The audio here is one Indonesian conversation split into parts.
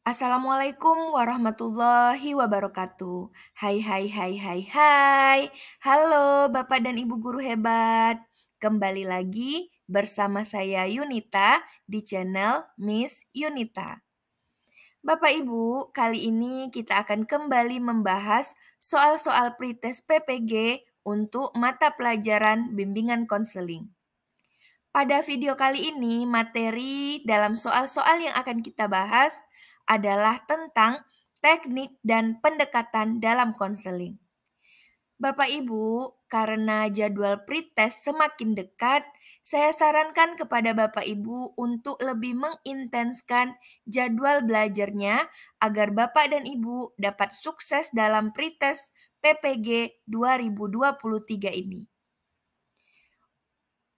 Assalamualaikum warahmatullahi wabarakatuh. Hai hai hai hai hai. Halo Bapak dan Ibu guru hebat. Kembali lagi bersama saya Yunita di channel Miss Yunita. Bapak Ibu, kali ini kita akan kembali membahas soal-soal pretest PPG untuk mata pelajaran bimbingan konseling. Pada video kali ini, materi dalam soal-soal yang akan kita bahas adalah tentang teknik dan pendekatan dalam konseling. Bapak Ibu, karena jadwal pretest semakin dekat, saya sarankan kepada Bapak Ibu untuk lebih mengintenskan jadwal belajarnya agar Bapak dan Ibu dapat sukses dalam pretest PPG 2023 ini.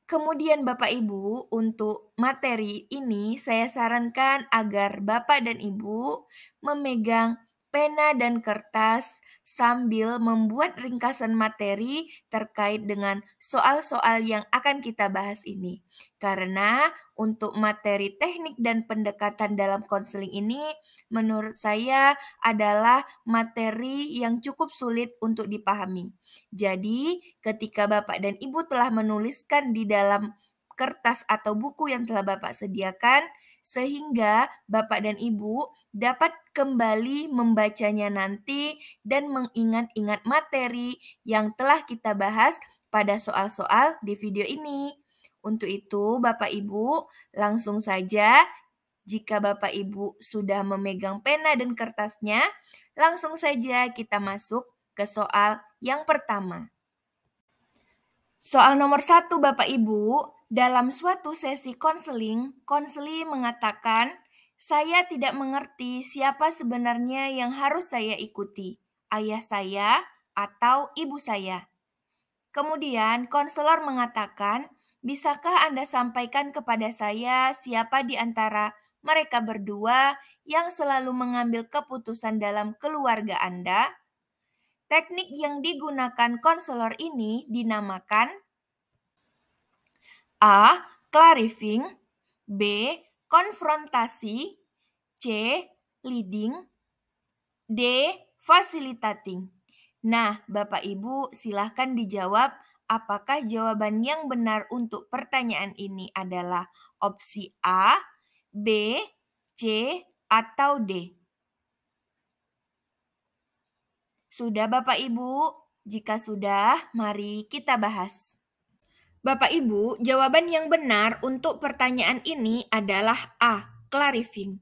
Kemudian Bapak Ibu, untuk materi ini saya sarankan agar Bapak dan Ibu memegang pena dan kertas sambil membuat ringkasan materi terkait dengan soal-soal yang akan kita bahas ini. Karena untuk materi teknik dan pendekatan dalam konseling ini menurut saya adalah materi yang cukup sulit untuk dipahami. Jadi, ketika Bapak dan Ibu telah menuliskan di dalam kertas atau buku yang telah Bapak sediakan, sehingga Bapak dan Ibu dapat kembali membacanya nanti dan mengingat-ingat materi yang telah kita bahas pada soal-soal di video ini. Untuk itu, Bapak Ibu, langsung saja jika Bapak Ibu sudah memegang pena dan kertasnya, langsung saja kita masuk ke soal yang pertama. Soal nomor 1 Bapak Ibu, dalam suatu sesi konseling, konseli mengatakan, saya tidak mengerti siapa sebenarnya yang harus saya ikuti, ayah saya atau ibu saya. Kemudian konselor mengatakan, bisakah Anda sampaikan kepada saya siapa di antara mereka berdua yang selalu mengambil keputusan dalam keluarga Anda? Teknik yang digunakan konselor ini dinamakan A. Clarifying, B. Konfrontasi, C. Leading, D. Facilitating. Nah, Bapak Ibu silahkan dijawab apakah jawaban yang benar untuk pertanyaan ini adalah opsi A, B, C, atau D. Sudah Bapak Ibu? Jika sudah, mari kita bahas. Bapak Ibu, jawaban yang benar untuk pertanyaan ini adalah A, clarifying.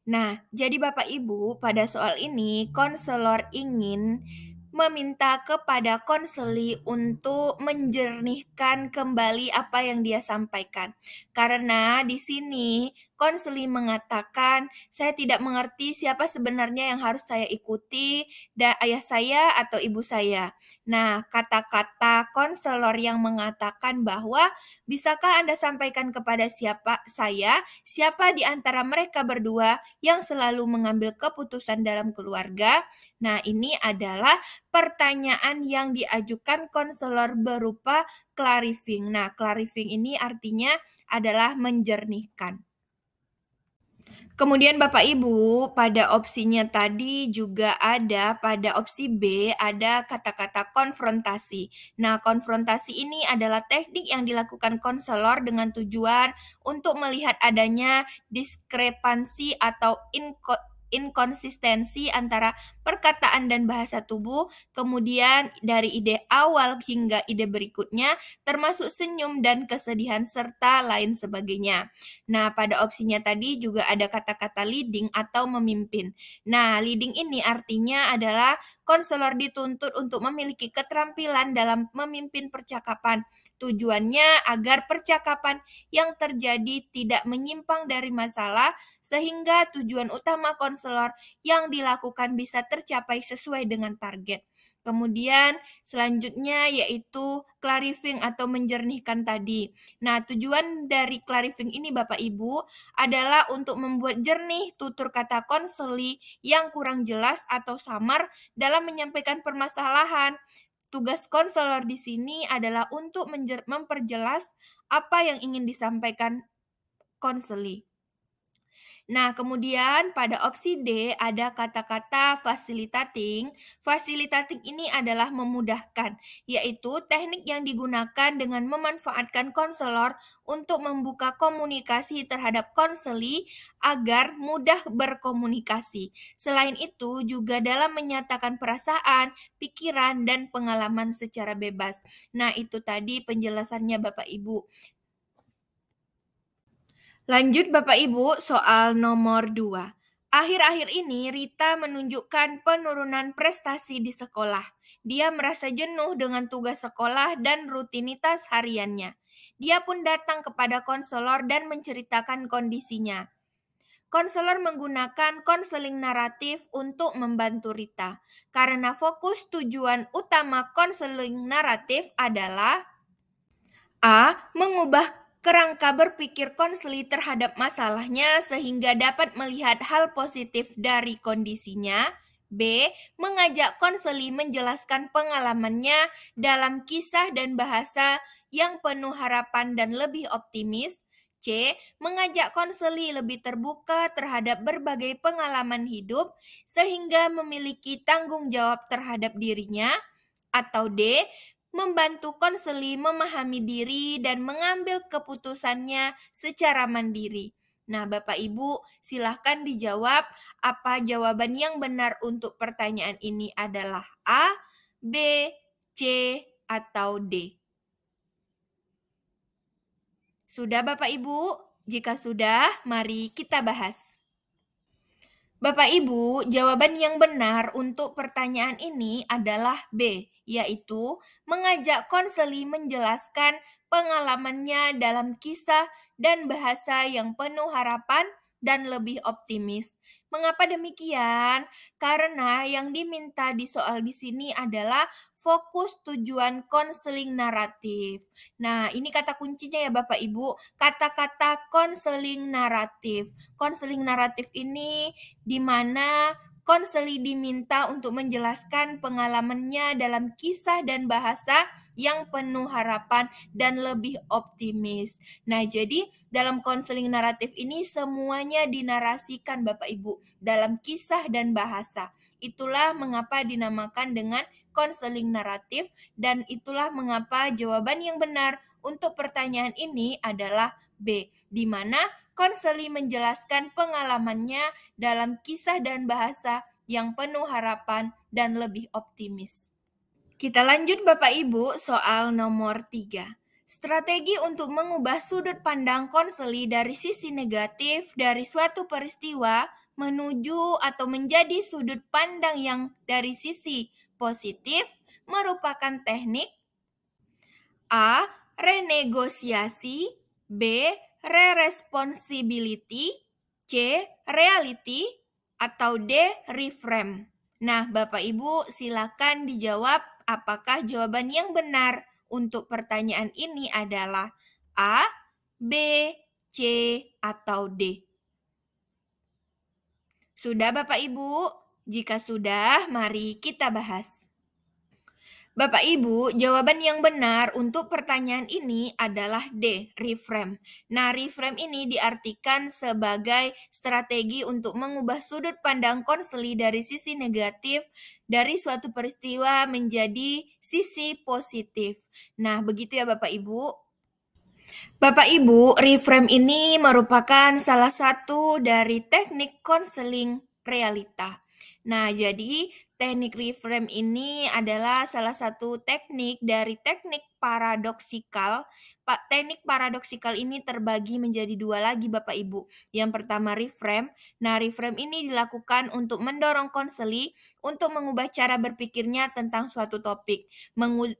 Nah, jadi Bapak Ibu, pada soal ini konselor ingin meminta kepada konseli untuk menjernihkan kembali apa yang dia sampaikan. Karena di sini konseli mengatakan, saya tidak mengerti siapa sebenarnya yang harus saya ikuti, ayah saya atau ibu saya. Nah, kata-kata konselor yang mengatakan bahwa bisakah Anda sampaikan kepada siapa di antara mereka berdua yang selalu mengambil keputusan dalam keluarga? Nah, ini adalah pertanyaan yang diajukan konselor berupa clarifying. Nah, clarifying ini artinya adalah menjernihkan. Kemudian Bapak Ibu, pada opsinya tadi juga ada pada opsi B ada kata-kata konfrontasi. Nah, konfrontasi ini adalah teknik yang dilakukan konselor dengan tujuan untuk melihat adanya diskrepansi atau inkonsistensi antara perkataan dan bahasa tubuh, kemudian dari ide awal hingga ide berikutnya, termasuk senyum dan kesedihan serta lain sebagainya. Nah, pada opsinya tadi juga ada kata-kata leading atau memimpin. Nah, leading ini artinya adalah konselor dituntut untuk memiliki keterampilan dalam memimpin percakapan. Tujuannya agar percakapan yang terjadi tidak menyimpang dari masalah sehingga tujuan utama konselor yang dilakukan bisa tercapai sesuai dengan target. Kemudian selanjutnya yaitu clarifying atau menjernihkan tadi. Nah, tujuan dari clarifying ini Bapak Ibu adalah untuk membuat jernih tutur kata konseli yang kurang jelas atau samar dalam menyampaikan permasalahan. Tugas konselor di sini adalah untuk memperjelas apa yang ingin disampaikan konseli. Nah, kemudian pada opsi D ada kata-kata facilitating. Facilitating ini adalah memudahkan, yaitu teknik yang digunakan dengan memanfaatkan konselor untuk membuka komunikasi terhadap konseli agar mudah berkomunikasi. Selain itu, juga dalam menyatakan perasaan, pikiran, dan pengalaman secara bebas. Nah, itu tadi penjelasannya Bapak Ibu. Lanjut Bapak Ibu, soal nomor 2. Akhir-akhir ini Rita menunjukkan penurunan prestasi di sekolah. Dia merasa jenuh dengan tugas sekolah dan rutinitas hariannya. Dia pun datang kepada konselor dan menceritakan kondisinya. Konselor menggunakan konseling naratif untuk membantu Rita. Karena fokus tujuan utama konseling naratif adalah A. Mengubah kerangka berpikir konseli terhadap masalahnya sehingga dapat melihat hal positif dari kondisinya. B. Mengajak konseli menjelaskan pengalamannya dalam kisah dan bahasa yang penuh harapan dan lebih optimis. C. Mengajak konseli lebih terbuka terhadap berbagai pengalaman hidup sehingga memiliki tanggung jawab terhadap dirinya. Atau D. Membantu konseli memahami diri dan mengambil keputusannya secara mandiri. Nah, Bapak Ibu, silahkan dijawab apa jawaban yang benar untuk pertanyaan ini adalah A, B, C, atau D. Sudah Bapak Ibu? Jika sudah, mari kita bahas. Bapak Ibu, jawaban yang benar untuk pertanyaan ini adalah B, yaitu mengajak konseli menjelaskan pengalamannya dalam kisah dan bahasa yang penuh harapan dan lebih optimis. Mengapa demikian? Karena yang diminta di soal di sini adalah fokus tujuan konseling naratif. Nah, ini kata kuncinya ya Bapak Ibu, kata-kata konseling naratif. Konseling naratif ini di mana konseli diminta untuk menjelaskan pengalamannya dalam kisah dan bahasa yang penuh harapan dan lebih optimis. Nah, jadi dalam konseling naratif ini semuanya dinarasikan Bapak Ibu dalam kisah dan bahasa. Itulah mengapa dinamakan dengan konseling naratif dan itulah mengapa jawaban yang benar untuk pertanyaan ini adalah B, di mana konseli menjelaskan pengalamannya dalam kisah dan bahasa yang penuh harapan dan lebih optimis. Kita lanjut Bapak Ibu soal nomor 3. Strategi untuk mengubah sudut pandang konseli dari sisi negatif dari suatu peristiwa menuju atau menjadi sudut pandang yang dari sisi positif merupakan teknik A. Renegosiasi, B. Re-responsibility, C. Reality, atau D. Reframe. Nah, Bapak Ibu silakan dijawab apakah jawaban yang benar untuk pertanyaan ini adalah A, B, C, atau D. Sudah Bapak Ibu? Jika sudah, mari kita bahas. Bapak Ibu, jawaban yang benar untuk pertanyaan ini adalah D, reframe. Nah, reframe ini diartikan sebagai strategi untuk mengubah sudut pandang konseli dari sisi negatif dari suatu peristiwa menjadi sisi positif. Nah, begitu ya Bapak Ibu. Bapak Ibu, reframe ini merupakan salah satu dari teknik konseling realita. Nah, jadi teknik reframe ini adalah salah satu teknik dari teknik paradoksikal. Teknik paradoksikal ini terbagi menjadi dua lagi Bapak Ibu. Yang pertama reframe. Nah, reframe ini dilakukan untuk mendorong konseli untuk mengubah cara berpikirnya tentang suatu topik,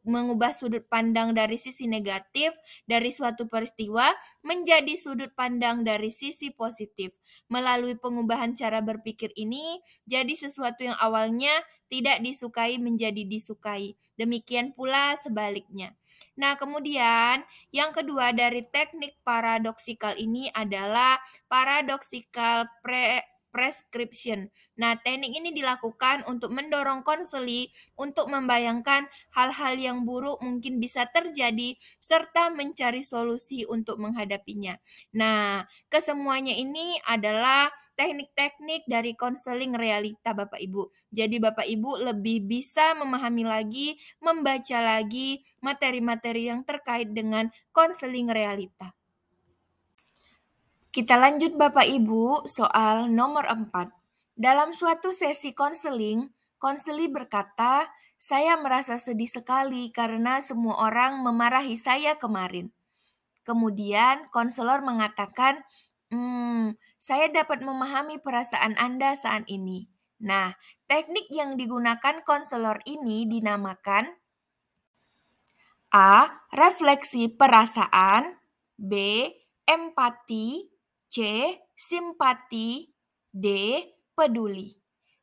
mengubah sudut pandang dari sisi negatif dari suatu peristiwa menjadi sudut pandang dari sisi positif. Melalui pengubahan cara berpikir ini, jadi sesuatu yang awalnya tidak disukai menjadi disukai. Demikian pula sebaliknya. Nah, kemudian yang kedua dari teknik paradoksikal ini adalah paradoksikal prescription. Nah, teknik ini dilakukan untuk mendorong konseli untuk membayangkan hal-hal yang buruk mungkin bisa terjadi serta mencari solusi untuk menghadapinya. Nah, kesemuanya ini adalah teknik-teknik dari konseling realita Bapak Ibu. Jadi Bapak Ibu lebih bisa memahami lagi, membaca lagi materi-materi yang terkait dengan konseling realita. Kita lanjut Bapak Ibu, soal nomor 4. Dalam suatu sesi konseling, konseli berkata, "Saya merasa sedih sekali karena semua orang memarahi saya kemarin." Kemudian konselor mengatakan, saya dapat memahami perasaan Anda saat ini. Nah, teknik yang digunakan konselor ini dinamakan A. Refleksi perasaan, B. Empati, C. Simpati, D. Peduli.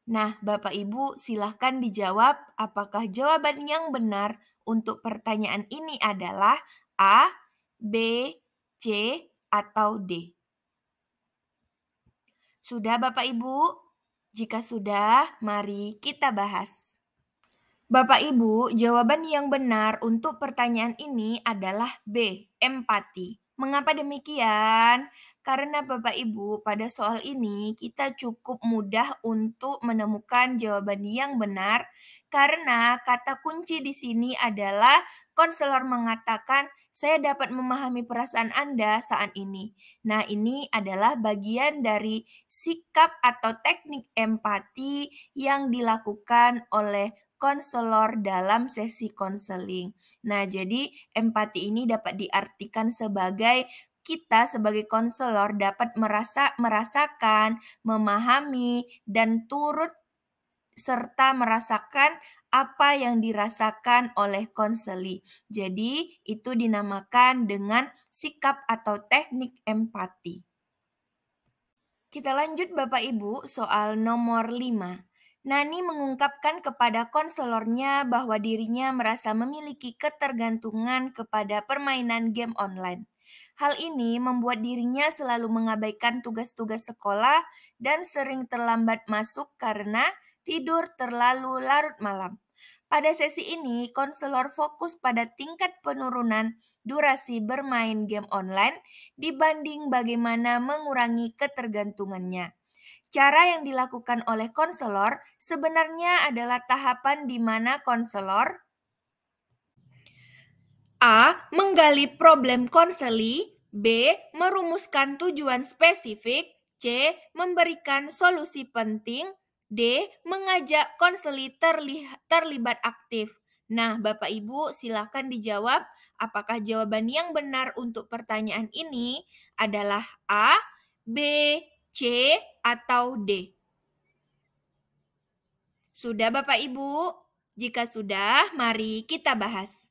Nah, Bapak Ibu silahkan dijawab apakah jawaban yang benar untuk pertanyaan ini adalah A, B, C, atau D. Sudah Bapak Ibu? Jika sudah, mari kita bahas. Bapak Ibu, jawaban yang benar untuk pertanyaan ini adalah B, empati. Mengapa demikian? Karena Bapak Ibu, pada soal ini kita cukup mudah untuk menemukan jawaban yang benar karena kata kunci di sini adalah konselor mengatakan saya dapat memahami perasaan Anda saat ini. Nah, ini adalah bagian dari sikap atau teknik empati yang dilakukan oleh konselor dalam sesi konseling. Nah, jadi empati ini dapat diartikan sebagai kita sebagai konselor dapat merasakan, memahami, dan turut serta merasakan apa yang dirasakan oleh konseli. Jadi, itu dinamakan dengan sikap atau teknik empati. Kita lanjut Bapak Ibu, soal nomor 5. Nani mengungkapkan kepada konselornya bahwa dirinya merasa memiliki ketergantungan kepada permainan game online. Hal ini membuat dirinya selalu mengabaikan tugas-tugas sekolah dan sering terlambat masuk karena tidur terlalu larut malam. Pada sesi ini, konselor fokus pada tingkat penurunan durasi bermain game online dibanding bagaimana mengurangi ketergantungannya. Cara yang dilakukan oleh konselor sebenarnya adalah tahapan di mana konselor A. Menggali problem konseli, B. Merumuskan tujuan spesifik, C. Memberikan solusi penting, D. Mengajak konseli terlibat aktif. Nah, Bapak Ibu silakan dijawab apakah jawaban yang benar untuk pertanyaan ini adalah A, B, C, atau D. Sudah Bapak Ibu? Jika sudah, mari kita bahas.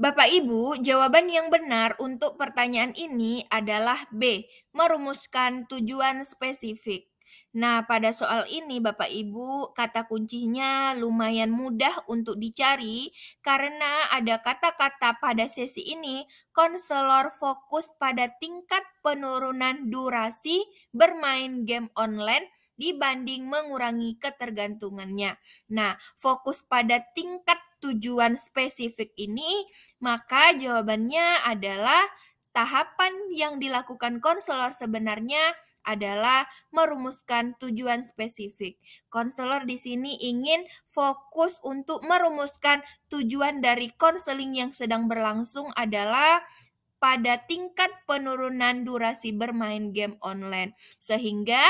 Bapak Ibu, jawaban yang benar untuk pertanyaan ini adalah B, merumuskan tujuan spesifik. Nah, pada soal ini Bapak Ibu, kata kuncinya lumayan mudah untuk dicari karena ada kata-kata pada sesi ini, konselor fokus pada tingkat penurunan durasi bermain game online dibanding mengurangi ketergantungannya. Nah, fokus pada tingkat tujuan spesifik ini maka jawabannya adalah tahapan yang dilakukan konselor sebenarnya adalah merumuskan tujuan spesifik. Konselor di sini ingin fokus untuk merumuskan tujuan dari konseling yang sedang berlangsung adalah pada tingkat penurunan durasi bermain game online. Sehingga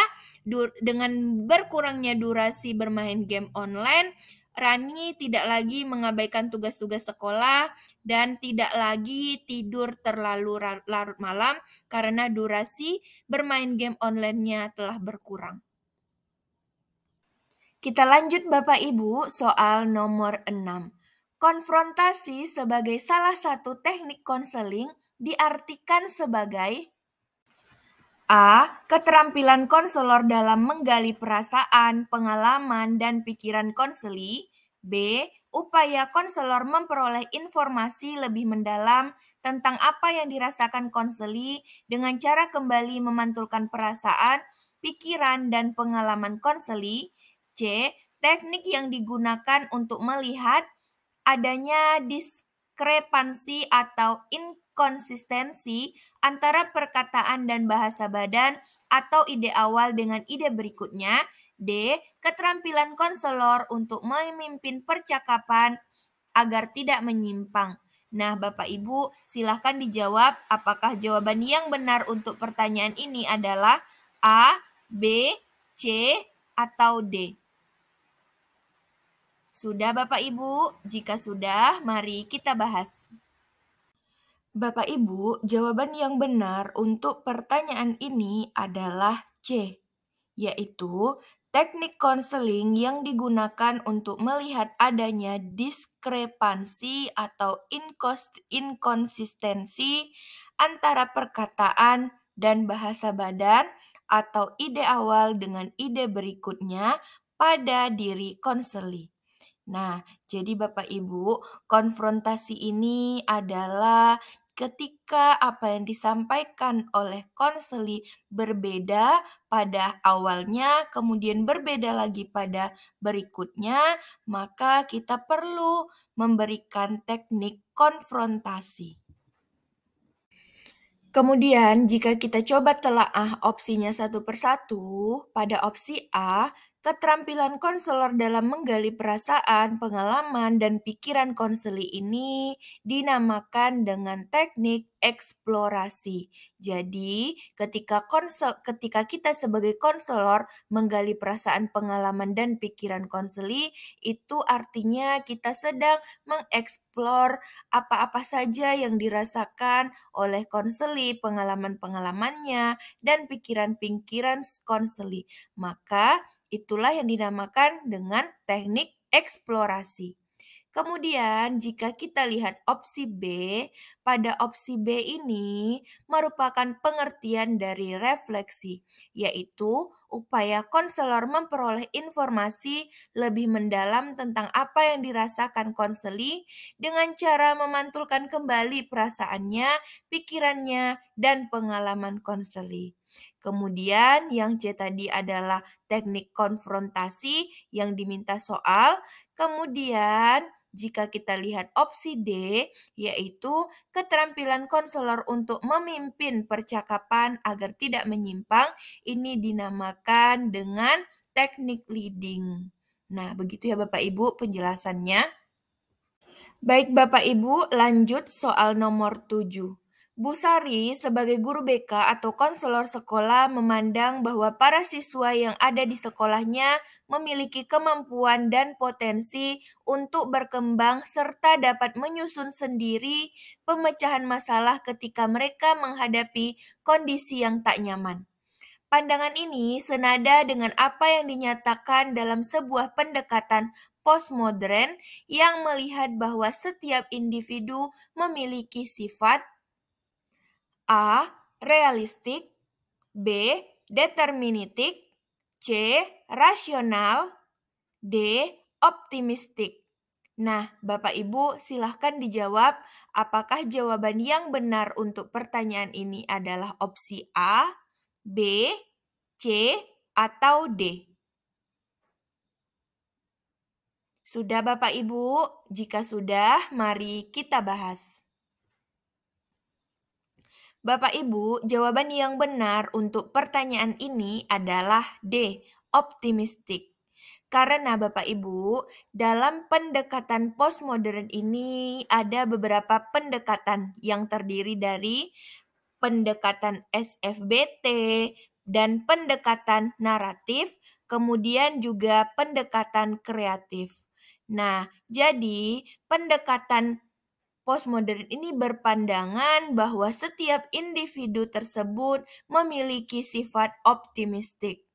dengan berkurangnya durasi bermain game online, Rani tidak lagi mengabaikan tugas-tugas sekolah dan tidak lagi tidur terlalu larut malam karena durasi bermain game online-nya telah berkurang. Kita lanjut Bapak Ibu soal nomor 6. Konfrontasi sebagai salah satu teknik konseling diartikan sebagai A. Keterampilan konselor dalam menggali perasaan, pengalaman, dan pikiran konseli. B. Upaya konselor memperoleh informasi lebih mendalam tentang apa yang dirasakan konseli dengan cara kembali memantulkan perasaan pikiran, dan pengalaman konseli. C. Teknik yang digunakan untuk melihat adanya diskrepansi atau inkonsistensi antara perkataan dan bahasa badan atau ide awal dengan ide berikutnya. D. Keterampilan konselor untuk memimpin percakapan agar tidak menyimpang. Nah, Bapak Ibu, silahkan dijawab apakah jawaban yang benar untuk pertanyaan ini adalah A, B, C, atau D. Sudah Bapak Ibu? Jika sudah, mari kita bahas. Bapak Ibu, jawaban yang benar untuk pertanyaan ini adalah C, yaitu teknik konseling yang digunakan untuk melihat adanya diskrepansi atau inkonsistensi antara perkataan dan bahasa badan atau ide awal dengan ide berikutnya pada diri konseli. Nah, jadi Bapak Ibu, konfrontasi ini adalah ketika apa yang disampaikan oleh konseli berbeda pada awalnya, kemudian berbeda lagi pada berikutnya, maka kita perlu memberikan teknik konfrontasi. Kemudian, jika kita coba telaah opsinya satu persatu, pada opsi A, keterampilan konselor dalam menggali perasaan, pengalaman, dan pikiran konseli ini dinamakan dengan teknik eksplorasi. Jadi, ketika kita sebagai konselor menggali perasaan, pengalaman, dan pikiran konseli, itu artinya kita sedang mengeksplor apa-apa saja yang dirasakan oleh konseli, pengalaman-pengalamannya, dan pikiran-pikiran konseli. Maka itulah yang dinamakan dengan teknik eksplorasi. Kemudian jika kita lihat opsi B, pada opsi B ini merupakan pengertian dari refleksi, yaitu upaya konselor memperoleh informasi lebih mendalam tentang apa yang dirasakan konseli dengan cara memantulkan kembali perasaannya, pikirannya, dan pengalaman konseli. Kemudian yang C tadi adalah teknik konfrontasi yang diminta soal. Kemudian jika kita lihat opsi D, yaitu keterampilan konselor untuk memimpin percakapan agar tidak menyimpang, ini dinamakan dengan teknik leading. Nah, begitu ya Bapak Ibu penjelasannya. Baik Bapak Ibu, lanjut soal nomor 7. Bu Sari sebagai guru BK atau konselor sekolah memandang bahwa para siswa yang ada di sekolahnya memiliki kemampuan dan potensi untuk berkembang serta dapat menyusun sendiri pemecahan masalah ketika mereka menghadapi kondisi yang tak nyaman. Pandangan ini senada dengan apa yang dinyatakan dalam sebuah pendekatan postmodern yang melihat bahwa setiap individu memiliki sifat A. Realistik, B. Deterministik, C. Rasional, D. Optimistik. Nah, Bapak Ibu silahkan dijawab apakah jawaban yang benar untuk pertanyaan ini adalah opsi A, B, C, atau D. Sudah Bapak Ibu? Jika sudah, mari kita bahas. Bapak Ibu, jawaban yang benar untuk pertanyaan ini adalah D, optimistik. Karena Bapak Ibu, dalam pendekatan postmodern ini ada beberapa pendekatan yang terdiri dari pendekatan SFBT dan pendekatan naratif, kemudian juga pendekatan kreatif. Nah, jadi pendekatan postmodern ini berpandangan bahwa setiap individu tersebut memiliki sifat optimistik.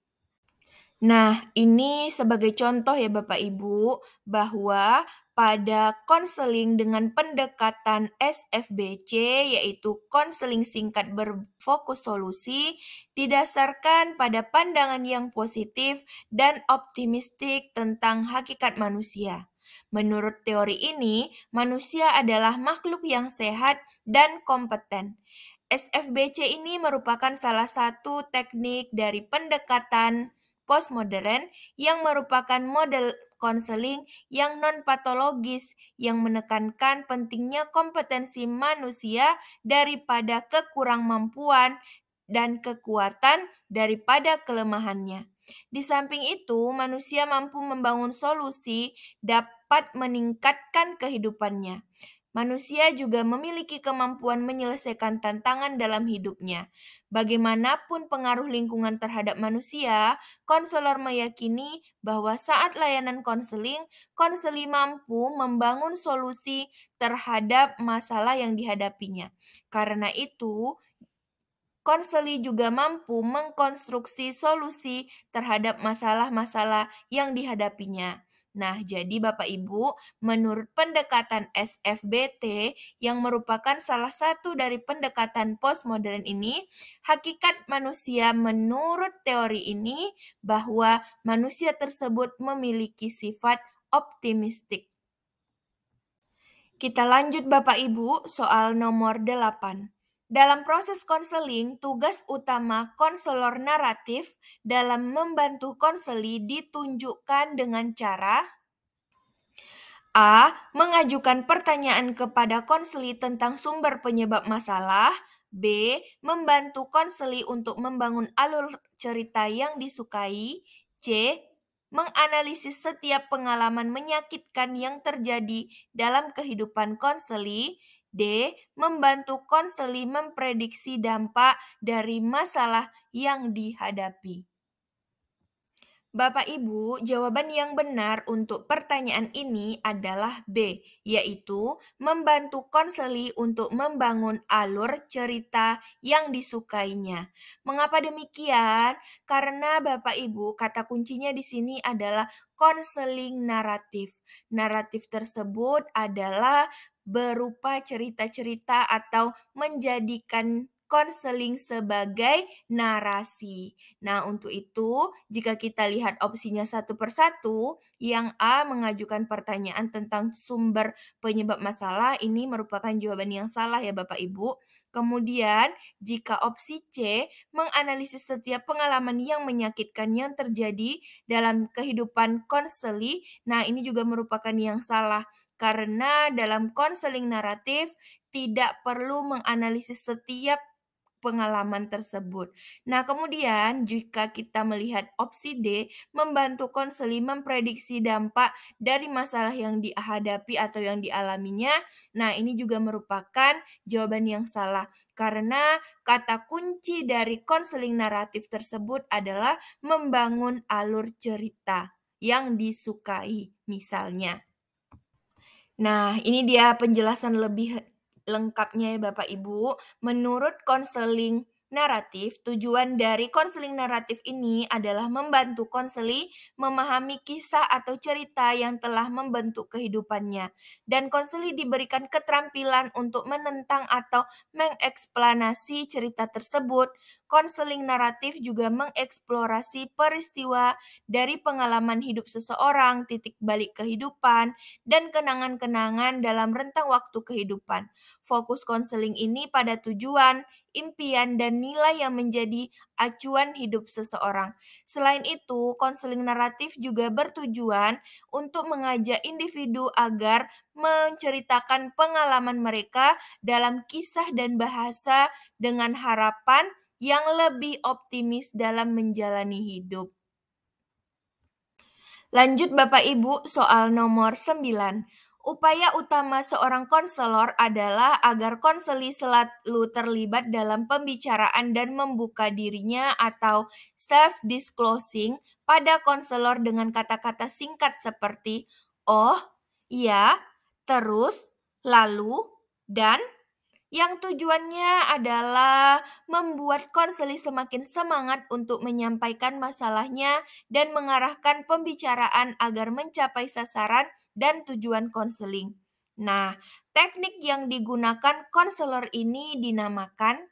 Nah, ini sebagai contoh ya Bapak Ibu, bahwa pada konseling dengan pendekatan SFBC, yaitu konseling singkat berfokus solusi, didasarkan pada pandangan yang positif dan optimistik tentang hakikat manusia. Menurut teori ini, manusia adalah makhluk yang sehat dan kompeten. SFBC ini merupakan salah satu teknik dari pendekatan postmodern yang merupakan model konseling yang non-patologis yang menekankan pentingnya kompetensi manusia daripada kekurangmampuan dan kekuatan daripada kelemahannya. Di samping itu, manusia mampu membangun solusi dapat meningkatkan kehidupannya. Manusia juga memiliki kemampuan menyelesaikan tantangan dalam hidupnya. Bagaimanapun pengaruh lingkungan terhadap manusia, konselor meyakini bahwa saat layanan konseling, konseli mampu membangun solusi terhadap masalah yang dihadapinya. Karena itu, konseli juga mampu mengkonstruksi solusi terhadap masalah-masalah yang dihadapinya. Nah, jadi Bapak Ibu, menurut pendekatan SFBT yang merupakan salah satu dari pendekatan postmodern ini, hakikat manusia menurut teori ini bahwa manusia tersebut memiliki sifat optimistik. Kita lanjut Bapak Ibu, soal nomor 8. Dalam proses konseling, tugas utama konselor naratif dalam membantu konseli ditunjukkan dengan cara A. Mengajukan pertanyaan kepada konseli tentang sumber penyebab masalah. B. Membantu konseli untuk membangun alur cerita yang disukai. C. Menganalisis setiap pengalaman menyakitkan yang terjadi dalam kehidupan konseli. D. Membantu konseli memprediksi dampak dari masalah yang dihadapi. Bapak Ibu, jawaban yang benar untuk pertanyaan ini adalah B, yaitu membantu konseli untuk membangun alur cerita yang disukainya. Mengapa demikian? Karena Bapak Ibu, kata kuncinya di sini adalah konseling naratif. Naratif tersebut adalah berupa cerita-cerita atau menjadikan konseling sebagai narasi. Nah, untuk itu, jika kita lihat opsinya satu persatu, yang A mengajukan pertanyaan tentang sumber penyebab masalah, ini merupakan jawaban yang salah ya Bapak Ibu. Kemudian, jika opsi C menganalisis setiap pengalaman yang menyakitkan yang terjadi dalam kehidupan konseli, nah ini juga merupakan yang salah. Karena dalam konseling naratif tidak perlu menganalisis setiap pengalaman tersebut. Nah, kemudian jika kita melihat opsi D, membantu konseli memprediksi dampak dari masalah yang dihadapi atau yang dialaminya. Nah, ini juga merupakan jawaban yang salah karena kata kunci dari konseling naratif tersebut adalah membangun alur cerita yang disukai misalnya. Nah, ini dia penjelasan lebih lengkapnya ya Bapak Ibu. Menurut konseling naratif, tujuan dari konseling naratif ini adalah membantu konseli memahami kisah atau cerita yang telah membentuk kehidupannya. Dan konseli diberikan keterampilan untuk menentang atau mengeksplanasi cerita tersebut. Konseling naratif juga mengeksplorasi peristiwa dari pengalaman hidup seseorang, titik balik kehidupan, dan kenangan-kenangan dalam rentang waktu kehidupan. Fokus konseling ini pada tujuan, impian, dan nilai yang menjadi acuan hidup seseorang. Selain itu, konseling naratif juga bertujuan untuk mengajak individu agar menceritakan pengalaman mereka dalam kisah dan bahasa dengan harapan yang lebih optimis dalam menjalani hidup. Lanjut Bapak Ibu, soal nomor 9. Upaya utama seorang konselor adalah agar konseli selalu terlibat dalam pembicaraan dan membuka dirinya atau self-disclosing pada konselor dengan kata-kata singkat seperti "oh", "iya", "terus", "lalu", dan yang tujuannya adalah membuat konseli semakin semangat untuk menyampaikan masalahnya dan mengarahkan pembicaraan agar mencapai sasaran dan tujuan konseling. Nah, teknik yang digunakan konselor ini dinamakan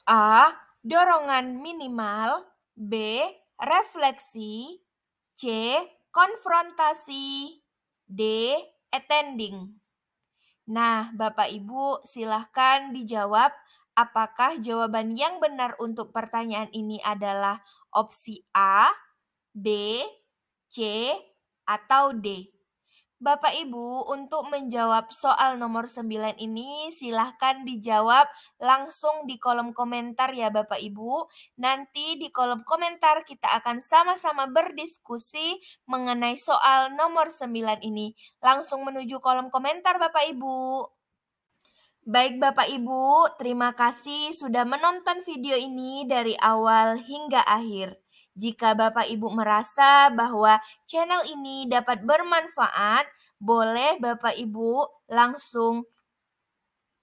A. Dorongan minimal, B. Refleksi, C. Konfrontasi, D. Attending. Nah, Bapak Ibu, silahkan dijawab apakah jawaban yang benar untuk pertanyaan ini adalah opsi A, B, C, atau D. Bapak Ibu, untuk menjawab soal nomor 9 ini silahkan dijawab langsung di kolom komentar ya Bapak Ibu. Nanti di kolom komentar kita akan sama-sama berdiskusi mengenai soal nomor 9 ini. Langsung menuju kolom komentar Bapak Ibu. Baik Bapak Ibu, terima kasih sudah menonton video ini dari awal hingga akhir. Jika Bapak Ibu merasa bahwa channel ini dapat bermanfaat, boleh Bapak Ibu langsung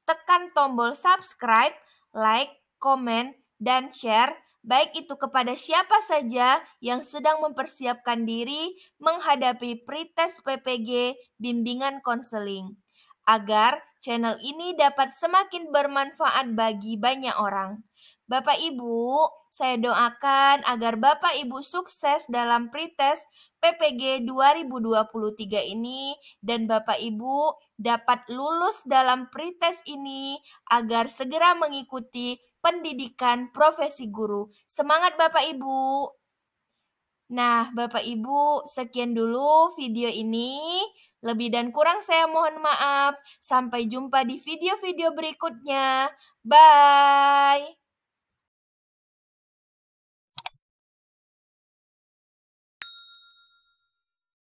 tekan tombol subscribe, like, komen, dan share, baik itu kepada siapa saja yang sedang mempersiapkan diri menghadapi pretest PPG bimbingan konseling, agar channel ini dapat semakin bermanfaat bagi banyak orang. Bapak Ibu, saya doakan agar Bapak Ibu sukses dalam pretest PPG 2023 ini dan Bapak Ibu dapat lulus dalam pretest ini agar segera mengikuti pendidikan profesi guru. Semangat Bapak Ibu! Nah, Bapak Ibu, sekian dulu video ini. Lebih dan kurang saya mohon maaf. Sampai jumpa di video-video berikutnya. Bye!